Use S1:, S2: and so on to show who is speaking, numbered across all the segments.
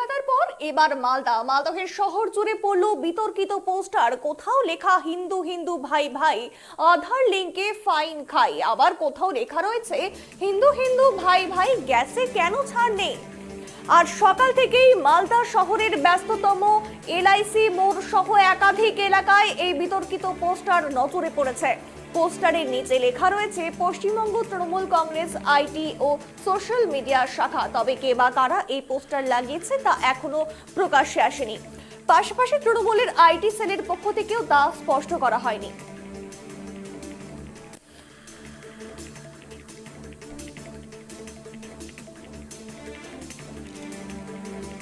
S1: কলকাতার পর এবার মালদহের শহর জুড়ে পড়লো বিতর্কিত পোস্টার। কোথাও লেখা হিন্দু হিন্দু ভাই ভাই, আধার লিঙ্কে ফাইন খাই। আবার কোথাও লেখা রয়েছে হিন্দু হিন্দু ভাই ভাই, গ্যাসে কেন ছাড় নেই। আর সকাল থেকেই মালদা শহরের ব্যস্ততম এলআইসি মোড় সহ একাধিক এলাকায় এই বিতর্কিত পোস্টার নজরে পড়েছে। পোস্টারের নিচে লেখা রয়েছে পশ্চিমবঙ্গ তৃণমূল কংগ্রেস আইটি ও সোশ্যাল মিডিয়া শাখা। তবে কে বা কারা এই পোস্টার লাগিয়েছে তা এখনো প্রকাশ্যে আসেনি। পাশাপাশি তৃণমূলের আইটি সেলের পক্ষ থেকেও তা স্পষ্ট করা হয়নি।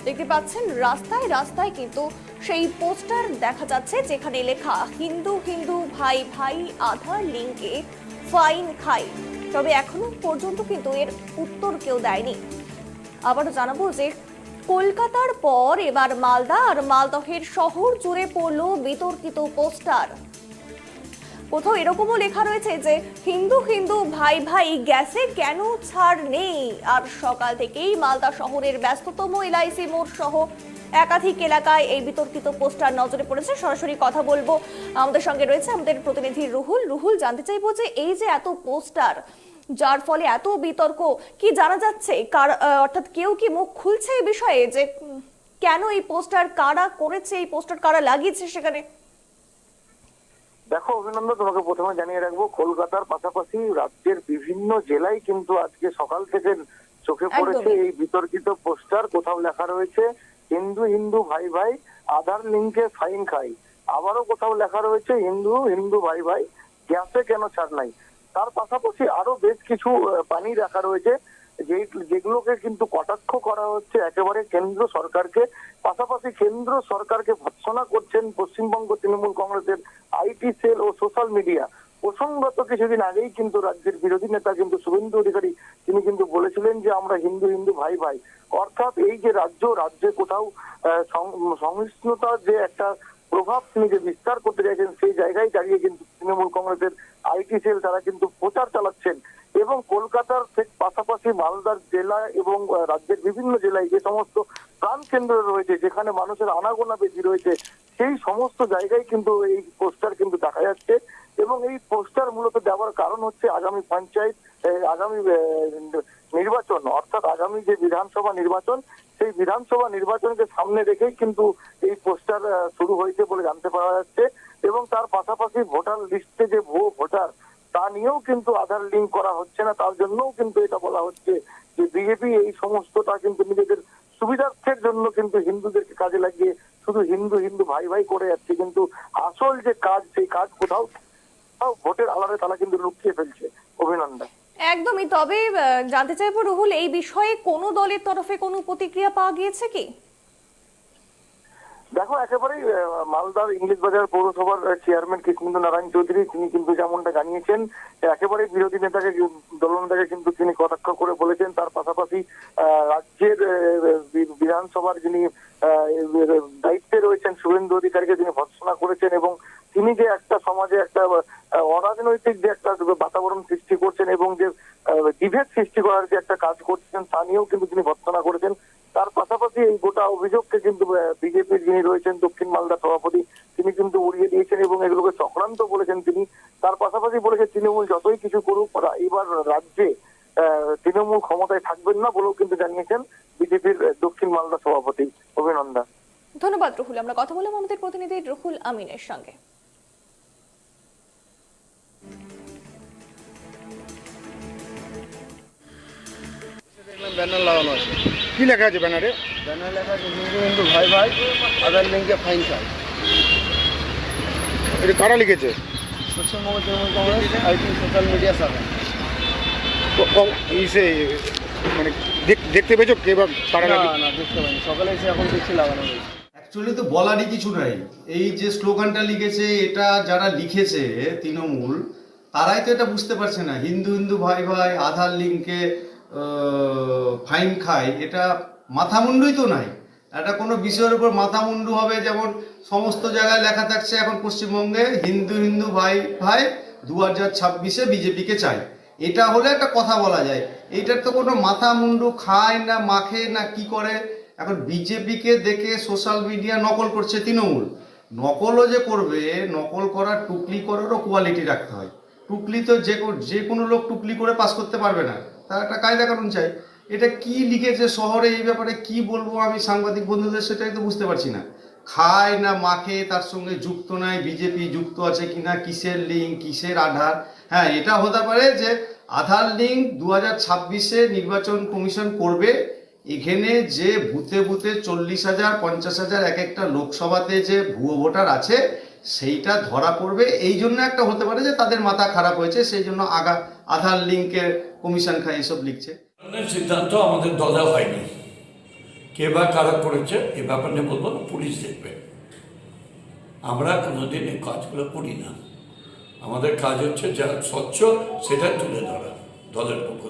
S1: দেখতে পাচ্ছেন রাস্তায় রাস্তায় কিন্তু সেই পোস্টার দেখা যাচ্ছে, যেখানে লেখা হিন্দু হিন্দু ভাই ভাই, আধার লিঙ্কে ফাইন খাই। তবে এখনো পর্যন্ত কিন্তু এর উত্তর কেউ দেয়নি। আবারও জানাবো যে কলকাতার পর এবার মালদা আর মালদহের শহর জুড়ে পড়লো বিতর্কিত পোস্টার। কোথাও এরকমও লেখা রয়েছে যে হিন্দু হিন্দু ভাই ভাই, গ্যাসে কেন ছাড় নেই। আর সকাল থেকেই মালদা শহরের ব্যস্ততম এলআইসি মোড় সহ একাধিক এলাকায় এই বিতর্কিত পোস্টার নজরে পড়েছে। সরাসরি কথা বলবো, আমাদের সঙ্গে রয়েছে আমাদের প্রতিনিধি রুহুল। জানতে চাইবো যে এই যে এত পোস্টার, যার ফলে এত বিতর্ক, কি জানা যাচ্ছে, অর্থাৎ কেউ কি মুখ খুলছে এই বিষয়ে যে কেন এই পোস্টার কারা করেছে, এই পোস্টার কারা লাগিয়েছে সেখানে?
S2: দেখো অভিনন্দন, তোমাকে প্রথমে জানিয়ে রাখবো কলকাতার পাশাপাশি রাজ্যের বিভিন্ন জেলায় কিন্তু আজকে সকাল থেকে চোখে পড়েছে এই বিতর্কিত পোস্টার। কোথাও লেখা রয়েছে হিন্দু হিন্দু ভাই ভাই, আধার লিঙ্কে ফাইন খাই। আবারও কোথাও লেখা রয়েছে হিন্দু হিন্দু ভাই ভাই, গ্যাসে কেন ছাড় নাই। তার পাশাপাশি আরো বেশ কিছু পানি রাখা রয়েছে যেগুলোকে কিন্তু কটাক্ষ করা হচ্ছে একেবারে কেন্দ্র সরকারকে। পাশাপাশি কেন্দ্র সরকারকে ভৎসনা করছেন পশ্চিমবঙ্গ তৃণমূল কংগ্রেসের আইটি সেল ও সোশ্যাল মিডিয়া। প্রসঙ্গত কিছুদিন আগেই কিন্তু রাজ্যের বিরোধী নেতা কিন্তু শুভেন্দু অধিকারী তিনি কিন্তু বলেছিলেন যে আমরা হিন্দু হিন্দু ভাই ভাই। অর্থাৎ এই যে রাজ্যে কোথাও সহিষ্ণুতার যে একটা প্রভাব তিনি যে বিস্তার করতে চাইছেন, সেই জায়গায় দাঁড়িয়ে কিন্তু তৃণমূল কংগ্রেসের আইটি সেল তারা কিন্তু প্রচার চালাচ্ছেন। এবং কলকাতার পাশাপাশি মালদার জেলা এবং রাজ্যের বিভিন্ন জেলায় যে সমস্ত প্রাণ কেন্দ্র রয়েছে, যেখানে মানুষের আনাগোনা বেশি রয়েছে, সেই সমস্ত জায়গায় কিন্তু এই পোস্টার কিন্তু দেখা যাচ্ছে। এবং এই পোস্টার মূলত দেওয়ার কারণ হচ্ছে আগামী পঞ্চায়েত, আগামী নির্বাচন, অর্থাৎ আগামী যে বিধানসভা নির্বাচন, সেই বিধানসভা নির্বাচনকে সামনে রেখেই কিন্তু এই পোস্টার শুরু হয়েছে বলে জানতে পারা যাচ্ছে। এবং তার পাশাপাশি ভোটার লিস্টে যে ভুয়ো ভোটার, তা নিয়েও কিন্তু আধার লিঙ্ক করা হচ্ছে না। তার জন্যও কিন্তু এটা বলা হচ্ছে যে বিজেপি এই সমস্তটা কিন্তু নিজেদের সুবিধার্থের জন্য কিন্তু হিন্দুদেরকে কাজে লাগিয়ে শুধু হিন্দু হিন্দু ভাই ভাই করে যাচ্ছে। কিন্তু আসল যে কাজ, সেই কাজ কোথাও ভোটের আড়ালে তারা কিন্তু লুকিয়ে ফেলছে। অভিনন্দন।
S1: একদমই। তবে জানতে চাইবো রুহুল, এই বিষয়ে কোনো দলের তরফে কোনো প্রতিক্রিয়া পাওয়া গিয়েছে কি?
S2: দেখো একেবারেই মালদার ইংলিশ বাজার পৌরসভার চেয়ারম্যান কৃষ্ণেন্দু নারায়ণ চৌধুরী তিনি কিন্তু যেমনটা জানিয়েছেন, একেবারে বিরোধী নেতাকে দলনেতাকে কিন্তু তিনি কটাক্ষ করে বলেছেন। তার পাশাপাশি রাজ্যের বিধানসভার যিনি দায়িত্বে রয়েছেন শুভেন্দু অধিকারীকে তিনি ভৎসনা করেছেন। এবং তিনি যে একটা সমাজে একটা অরাজনৈতিক যে একটা বাতাবরণ সৃষ্টি করছেন এবং যে বিভেদ সৃষ্টি করার যে একটা কাজ করছেন, তা নিয়েও কিন্তু তিনি ভৎসনা করেছেন। তার পাশাপাশি এই গোটা অভিযোগকে কিন্তু বিজেপির যিনি রয়েছেন দক্ষিণ মালদা সভাপতি তিনি কিন্তু উড়িয়ে দিয়েছেন এবং এগুলোকে চক্রান্ত বলেছেন তিনি। তার পাশাপাশি বলেছেন তৃণমূল যতই কিছু করুক, এবার রাজ্যে তৃণমূল ক্ষমতায় থাকবেন না বলেও কিন্তু জানিয়েছেন বিজেপির দক্ষিণ মালদা সভাপতি। অভিনন্দন।
S1: ধন্যবাদ রুহুল। আমরা কথা বললাম আমাদের প্রতিনিধি রুহুল আমিনের সঙ্গে।
S3: ব্যানার লাগানো আছে।
S4: কি লেখা আছে ব্যানারে?
S3: ব্যানার লেখা আছে হিন্দু হিন্দু ভাই ভাই, আধার লিঙ্কে ফাইন চাই।
S4: এটা কারা লিখেছে?
S3: Paschimbanga Trinamool Congress IT social media শাখা।
S4: মানে দেখতে পেয়েছো কে বা কারা?
S3: না দেখতে পাইনি, সকালে এসে এখন দেখছি লাগানো হয়েছে।
S5: অ্যাকচুয়ালি তো বলারই কিছু নাই। এই যে স্লোগানটা লিখেছে, এটা যারা লিখেছে তৃণমূল, তারাই তো এটা বুঝতে পারছে না। হিন্দু হিন্দু ভাই ভাই, আধার লিঙ্কে ফাইন খায়, এটা মাথামুন্ডুই তো নাই। এটা কোনো বিষয়ের উপর মাথামুন্ডু হবে, যেমন সমস্ত জায়গায় লেখা থাকছে এখন পশ্চিমবঙ্গে হিন্দু হিন্দু ভাই ভাই 2026-এ বিজেপিকে চাই। এটা হলে একটা কথা বলা যায়। এইটার তো কোনো মাথামুন্ডু খায় না মাখে না কি করে, এখন বিজেপিকে দেখে সোশ্যাল মিডিয়া নকল করছে তৃণমূল। নকলও যে করবে, নকল করার টুকলি করারও কোয়ালিটি রাখতে হয়। টুকলি তো যে কোনো লোক টুকলি করে পাস করতে পারবে না, তার একটা কায়দা কানুন চাই। এটা কি লিখেছে শহরে, এই ব্যাপারে কি বলবো আমি সাংবাদিক বন্ধুদের, সেটাই তো বুঝতে পারছি না। খায় না মাখে, তার সঙ্গে যুক্ত নাই, বিজেপি যুক্ত আছে কিনা, কিসের লিঙ্ক, কিসের আধার। হ্যাঁ, এটা হতে পারে যে আধার লিঙ্ক 2026-এ নির্বাচন কমিশন করবে। এখানে যে বুথে বুথে 40,000 50,000 এক একটা লোকসভাতে যে ভুয়ো ভোটার আছে, সেইটা ধরা পড়বে। এই জন্য একটা হতে পারে যে তাদের মাথা খারাপ হয়েছে, সেই জন্য আধার লিঙ্কের কমিশন খায় এসব লিখছে।
S6: সিদ্ধান্ত আমাদের দলে হয়নি, কে বা কারা করেছে এ ব্যাপার নিয়ে বলবো না, পুলিশ দেখবে। আমরা কোনোদিন এই কাজগুলো করি না। আমাদের কাজ হচ্ছে যা স্বচ্ছ সেটা তুলে ধরা দলের পক্ষ